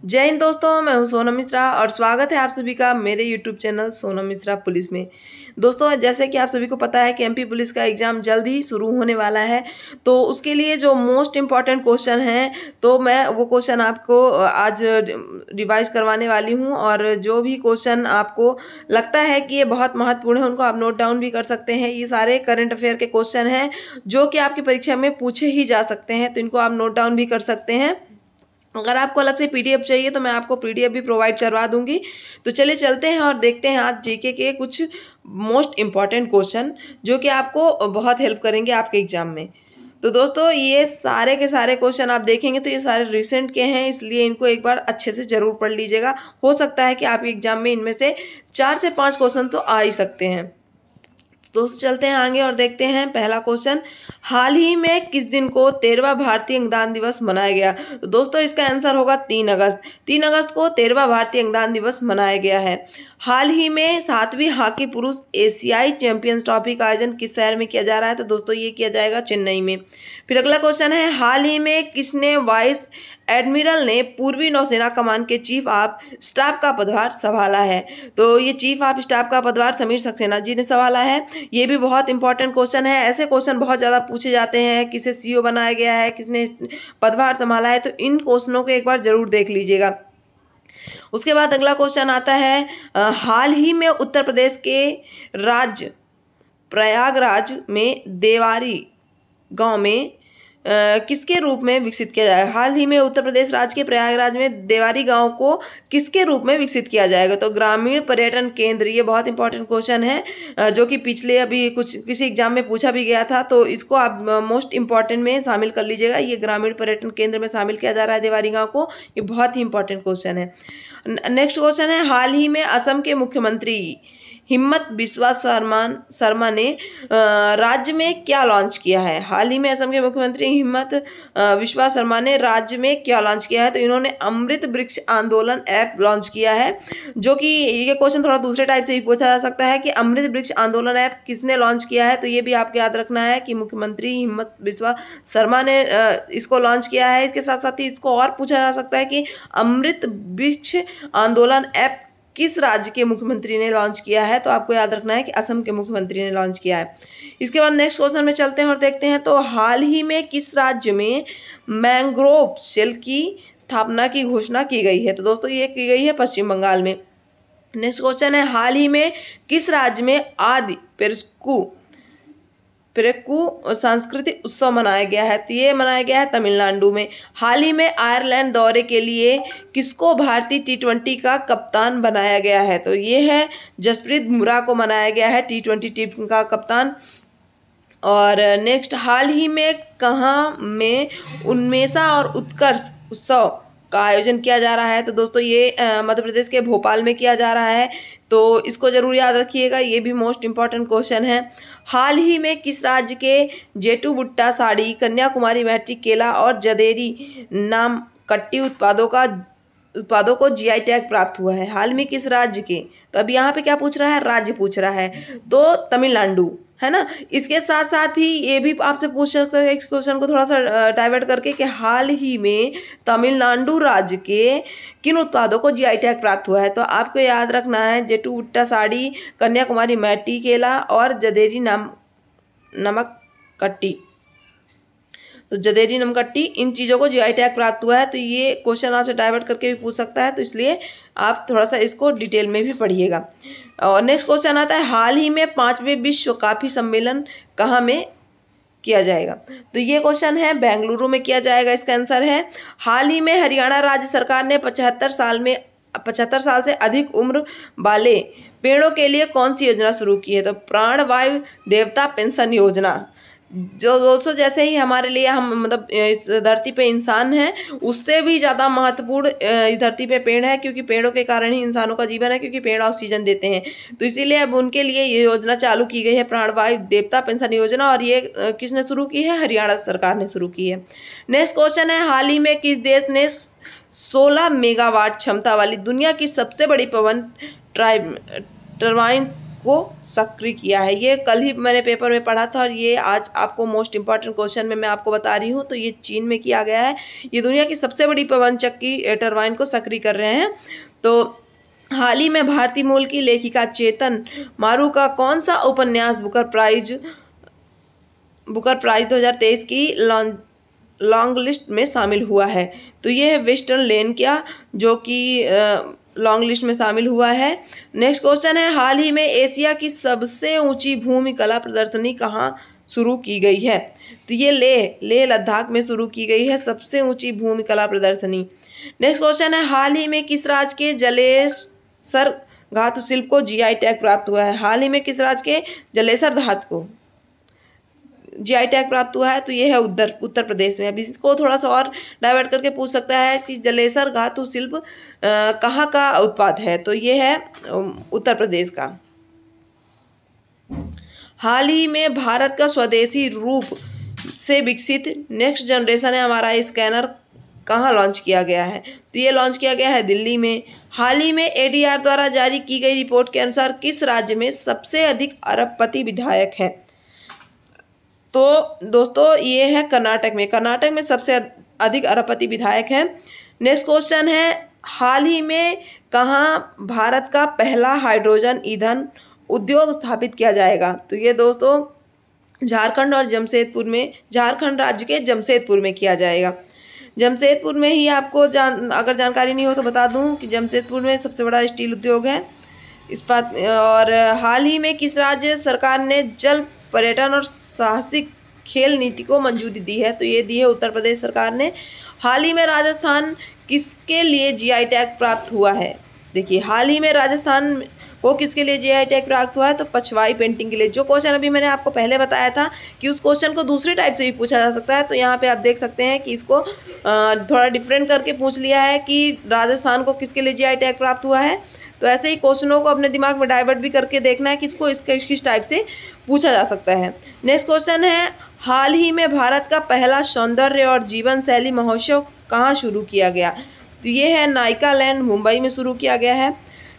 जय हिंद दोस्तों, मैं हूं सोनम मिश्रा और स्वागत है आप सभी का मेरे YouTube channel Sonam Mishra police में। दोस्तों, जैसे कि आप सभी को पता है कि एमपी पुलिस का एग्ज़ाम जल्द ही शुरू होने वाला है, तो उसके लिए जो मोस्ट इम्पॉर्टेंट क्वेश्चन हैं, तो मैं वो क्वेश्चन आपको आज रिवाइज करवाने वाली हूं। और जो भी क्वेश्चन आपको लगता है कि ये बहुत महत्वपूर्ण है, उनको आप नोट डाउन भी कर सकते हैं। ये सारे करंट अफेयर के क्वेश्चन हैं जो कि आपकी परीक्षा में पूछे ही जा सकते हैं, तो इनको आप नोट डाउन भी कर सकते हैं। अगर आपको अलग से पीडीएफ चाहिए तो मैं आपको पीडीएफ भी प्रोवाइड करवा दूंगी। तो चलिए चलते हैं और देखते हैं आज जीके के कुछ मोस्ट इम्पॉर्टेंट क्वेश्चन जो कि आपको बहुत हेल्प करेंगे आपके एग्जाम में। तो दोस्तों, ये सारे के सारे क्वेश्चन आप देखेंगे तो ये सारे रिसेंट के हैं, इसलिए इनको एक बार अच्छे से जरूर पढ़ लीजिएगा। हो सकता है कि आपके एग्जाम में इनमें से 4 से 5 क्वेश्चन तो आ ही सकते हैं। दोस्तों, चलते हैं आगे और देखते हैं पहला क्वेश्चन। हाल ही में किस दिन को 13वां भारतीय अंगदान दिवस मनाया गया? तो दोस्तों, इसका आंसर होगा 3 अगस्त। 3 अगस्त को 13वां भारतीय अंगदान दिवस मनाया गया है। हाल ही में 7वीं हॉकी पुरुष एशियाई चैंपियंस ट्रॉफी का आयोजन किस शहर में किया जा रहा है? तो दोस्तों, ये किया जाएगा चेन्नई में। फिर अगला क्वेश्चन है, हाल ही में किसने वाइस एडमिरल ने पूर्वी नौसेना कमान के चीफ ऑफ स्टाफ का पदभार संभाला है? तो ये चीफ ऑफ स्टाफ का पदभार समीर सक्सेना जी ने संभाला है। ये भी बहुत इंपॉर्टेंट क्वेश्चन है। ऐसे क्वेश्चन बहुत ज़्यादा पूछे जाते हैं, किसे सीईओ बनाया गया है, किसने पदभार संभाला है, तो इन क्वेश्चनों को एक बार जरूर देख लीजिएगा। उसके बाद अगला क्वेश्चन आता है, हाल ही में उत्तर प्रदेश के राज्य प्रयागराज में देवारी गांव में किसके रूप में विकसित किया जाएगा? हाल ही में उत्तर प्रदेश राज्य के प्रयागराज में देवारी गांव को किसके रूप में विकसित किया जाएगा? तो ग्रामीण पर्यटन केंद्र। ये बहुत इंपॉर्टेंट क्वेश्चन है जो कि पिछले अभी कुछ किसी एग्जाम में पूछा भी गया था, तो इसको आप मोस्ट इंपॉर्टेंट में शामिल कर लीजिएगा। ये ग्रामीण पर्यटन केंद्र में शामिल किया जा रहा है देवारी गाँव को। ये बहुत ही इंपॉर्टेंट क्वेश्चन है। नेक्स्ट क्वेश्चन है, हाल ही में असम के मुख्यमंत्री हिम्मत बिस्वा शर्मा ने राज्य में क्या लॉन्च किया है? हाल ही में असम के मुख्यमंत्री हिम्मत बिस्वा शर्मा ने राज्य में क्या लॉन्च किया है? तो इन्होंने अमृत वृक्ष आंदोलन ऐप लॉन्च किया है। जो कि ये क्वेश्चन थोड़ा दूसरे टाइप से भी पूछा जा सकता है कि अमृत वृक्ष आंदोलन ऐप किसने लॉन्च किया है? तो ये भी आपको याद रखना है कि मुख्यमंत्री हिम्मत बिस्वा शर्मा ने इसको लॉन्च किया है। इसके साथ साथ ही इसको और पूछा जा सकता है कि अमृत वृक्ष आंदोलन ऐप किस राज्य के मुख्यमंत्री ने लॉन्च किया है? तो आपको याद रखना है कि असम के मुख्यमंत्री ने लॉन्च किया है। इसके बाद नेक्स्ट क्वेश्चन में चलते हैं और देखते हैं, तो हाल ही में किस राज्य में मैंग्रोव सेल की स्थापना की घोषणा की गई है? तो दोस्तों, ये की गई है पश्चिम बंगाल में। नेक्स्ट क्वेश्चन है, हाल ही में किस राज्य में आदि पेरेक्कू सांस्कृतिक उत्सव मनाया गया है? तो ये मनाया गया है तमिलनाडु में। हाल ही में आयरलैंड दौरे के लिए किसको भारतीय टी20 का कप्तान बनाया गया है? तो ये है जसप्रीत बुमराह को बनाया गया है टी20 टीम का कप्तान। और नेक्स्ट, हाल ही में कहाँ में उन्मेषा और उत्कर्ष उत्सव का आयोजन किया जा रहा है? तो दोस्तों, ये मध्य प्रदेश के भोपाल में किया जा रहा है, तो इसको जरूर याद रखिएगा। ये भी मोस्ट इम्पॉर्टेंट क्वेश्चन है। हाल ही में किस राज्य के जेटू भुट्टा साड़ी, कन्याकुमारी मैट्रिक केला और जदेरी नाम कट्टी उत्पादों को जीआई टैग प्राप्त हुआ है? हाल में किस राज्य के? तो अब यहाँ पे क्या पूछ रहा है? राज्य पूछ रहा है, तो तमिलनाडु है ना। इसके साथ साथ ही ये भी आपसे पूछ सकते हैं इस क्वेश्चन को थोड़ा सा डाइवर्ट करके कि हाल ही में तमिलनाडु राज्य के किन उत्पादों को जीआई टैग प्राप्त हुआ है? तो आपको याद रखना है जेटू भुट्टा साड़ी, कन्याकुमारी मैट्टी केला और जदेरी नमक कट्टी। तो जदेरी नमकट्टी, इन चीज़ों को जीआई टैग प्राप्त हुआ है। तो ये क्वेश्चन आपसे डाइवर्ट करके भी पूछ सकता है, तो इसलिए आप थोड़ा सा इसको डिटेल में भी पढ़िएगा। और नेक्स्ट क्वेश्चन आता है, हाल ही में 5वें विश्व कॉफी सम्मेलन कहाँ में किया जाएगा? तो ये क्वेश्चन है बेंगलुरु में किया जाएगा। इसका आंसर है, हाल ही में हरियाणा राज्य सरकार ने 75 साल से अधिक उम्र वाले पेड़ों के लिए कौन सी योजना शुरू की है? तो प्राणवायु देवता पेंशन योजना। जो दोस्तों, जैसे ही हमारे लिए हम मतलब इस धरती पे इंसान हैं, उससे भी ज़्यादा महत्वपूर्ण इस धरती पे पेड़ है, क्योंकि पेड़ों के कारण ही इंसानों का जीवन है, क्योंकि पेड़ ऑक्सीजन देते हैं। तो इसीलिए अब उनके लिए ये योजना चालू की गई है, प्राणवायु देवता पेंशन योजना। और ये किसने शुरू की है? हरियाणा सरकार ने शुरू की है। नेक्स्ट क्वेश्चन है, हाल ही में किस देश ने 16 मेगावाट क्षमता वाली दुनिया की सबसे बड़ी पवन टर्बाइन को सक्रिय किया है। ये कल ही मैंने पेपर में पढ़ा था और ये आज आपको मोस्ट इंपॉर्टेंट क्वेश्चन में मैं आपको बता रही हूँ। तो ये चीन में किया गया है। ये दुनिया की सबसे बड़ी पवन चक्की टरबाइन को सक्रिय कर रहे हैं। तो हाल ही में भारतीय मूल की लेखिका चेतन मारू का कौन सा उपन्यास बुकर प्राइज 2023 की लॉन्ग लिस्ट में शामिल हुआ है? तो ये है वेस्टर्न लेन क्या, जो कि लॉन्ग लिस्ट में शामिल हुआ है। नेक्स्ट क्वेश्चन है, हाल ही में एशिया की सबसे ऊंची भूमि कला प्रदर्शनी कहाँ शुरू की गई है? तो ये लेह लद्दाख में शुरू की गई है सबसे ऊंची भूमि कला प्रदर्शनी। नेक्स्ट क्वेश्चन है, हाल ही में किस राज्य के जलेसर धातु शिल्प को जीआई टैग प्राप्त हुआ है? हाल ही में किस राज्य के जलेसर धातु को जीआई टैग प्राप्त हुआ है? तो ये है उत्तर प्रदेश में। अब इसको थोड़ा सा और डाइवर्ट करके पूछ सकता है कि जलेसर धातु शिल्प कहाँ का उत्पाद है? तो ये है उत्तर प्रदेश का। हाल ही में भारत का स्वदेशी रूप से विकसित नेक्स्ट जनरेशन है हमारा स्कैनर कहाँ लॉन्च किया गया है? तो ये लॉन्च किया गया है दिल्ली में। हाल ही में एडीआर द्वारा जारी की गई रिपोर्ट के अनुसार किस राज्य में सबसे अधिक अरबपति विधायक है? तो दोस्तों ये है कर्नाटक में। कर्नाटक में सबसे अधिक अरबपति विधायक हैं। नेक्स्ट क्वेश्चन है, हाल ही में कहाँ भारत का पहला हाइड्रोजन ईंधन उद्योग स्थापित किया जाएगा? तो ये दोस्तों झारखंड और जमशेदपुर में, झारखंड राज्य के जमशेदपुर में किया जाएगा। जमशेदपुर में ही आपको अगर जानकारी नहीं हो तो बता दूं कि जमशेदपुर में सबसे बड़ा स्टील उद्योग है, इस्पात। और हाल ही में किस राज्य सरकार ने जल पर्यटन और साहसिक खेल नीति को मंजूरी दी है? तो ये दी है उत्तर प्रदेश सरकार ने। हाल ही में राजस्थान किसके लिए जीआई टैग प्राप्त हुआ है? देखिए, हाल ही में राजस्थान को किसके लिए जीआई टैग प्राप्त हुआ है? तो पछवाई पेंटिंग के लिए। जो क्वेश्चन अभी मैंने आपको पहले बताया था कि उस क्वेश्चन को दूसरी टाइप से भी पूछा जा सकता है, तो यहाँ पे आप देख सकते हैं कि इसको थोड़ा डिफरेंट करके पूछ लिया है कि राजस्थान को किसके लिए जीआई टैग प्राप्त हुआ है। तो ऐसे ही क्वेश्चनों को अपने दिमाग में डाइवर्ट भी करके देखना है कि इसको किस टाइप से पूछा जा सकता है। नेक्स्ट क्वेश्चन है, हाल ही में भारत का पहला सौंदर्य और जीवन शैली महोत्सव कहाँ शुरू किया गया? तो ये है नायकालैंड, मुंबई में शुरू किया गया है।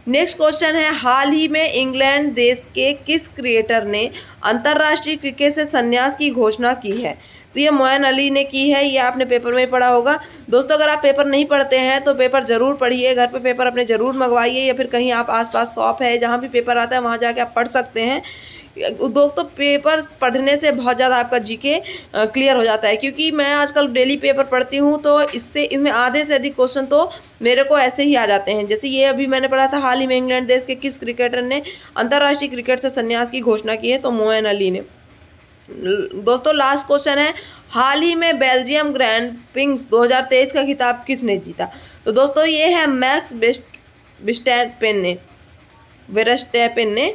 नेक्स्ट क्वेश्चन है, हाल ही में इंग्लैंड देश के किस क्रिकेटर ने अंतर्राष्ट्रीय क्रिकेट से संन्यास की घोषणा की है? तो ये मोइन अली ने की है। ये आपने पेपर में पढ़ा होगा। दोस्तों, अगर आप पेपर नहीं पढ़ते हैं तो पेपर जरूर पढ़िए, घर पे पेपर अपने ज़रूर मंगवाइए, या फिर कहीं आप आसपास शॉप है जहाँ भी पेपर आता है वहाँ जाके आप पढ़ सकते हैं। दोस्तों, पेपर पढ़ने से बहुत ज़्यादा आपका जीके क्लियर हो जाता है, क्योंकि मैं आजकल डेली पेपर पढ़ती हूँ तो इसमें आधे से अधिक क्वेश्चन तो मेरे को ऐसे ही आ जाते हैं। जैसे ये अभी मैंने पढ़ा था, हाल ही में इंग्लैंड देश के किस क्रिकेटर ने अंतर्राष्ट्रीय क्रिकेट से संन्यास की घोषणा की है? तो मोइन अली ने। दोस्तों, लास्ट क्वेश्चन है, हाल ही में बेल्जियम ग्रैंड प्रिक्स 2023 का खिताब किसने जीता? तो दोस्तों ये है मैक्स वेरस्टैपेन ने।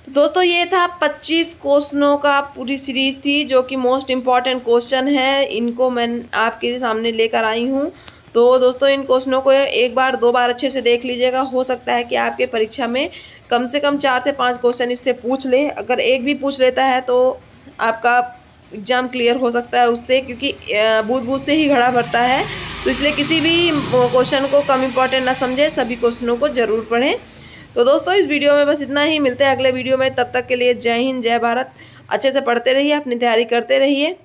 तो दोस्तों ये था 25 क्वेश्चनों का पूरी सीरीज थी, जो कि मोस्ट इम्पॉर्टेंट क्वेश्चन है। इनको मैं आपके सामने लेकर आई हूँ। तो दोस्तों इन क्वेश्चनों को एक बार 2 बार अच्छे से देख लीजिएगा। हो सकता है कि आपके परीक्षा में कम से कम 4 से 5 क्वेश्चन इससे पूछ ले। अगर एक भी पूछ लेता है तो आपका एग्ज़ाम क्लियर हो सकता है उससे, क्योंकि बूँद-बूँद से ही घड़ा भरता है। तो इसलिए किसी भी क्वेश्चन को कम इम्पॉर्टेंट ना समझें, सभी क्वेश्चनों को ज़रूर पढ़ें। तो दोस्तों इस वीडियो में बस इतना ही। मिलते हैं अगले वीडियो में। तब तक के लिए जय हिंद, जय भारत। अच्छे से पढ़ते रहिए, अपनी तैयारी करते रहिए।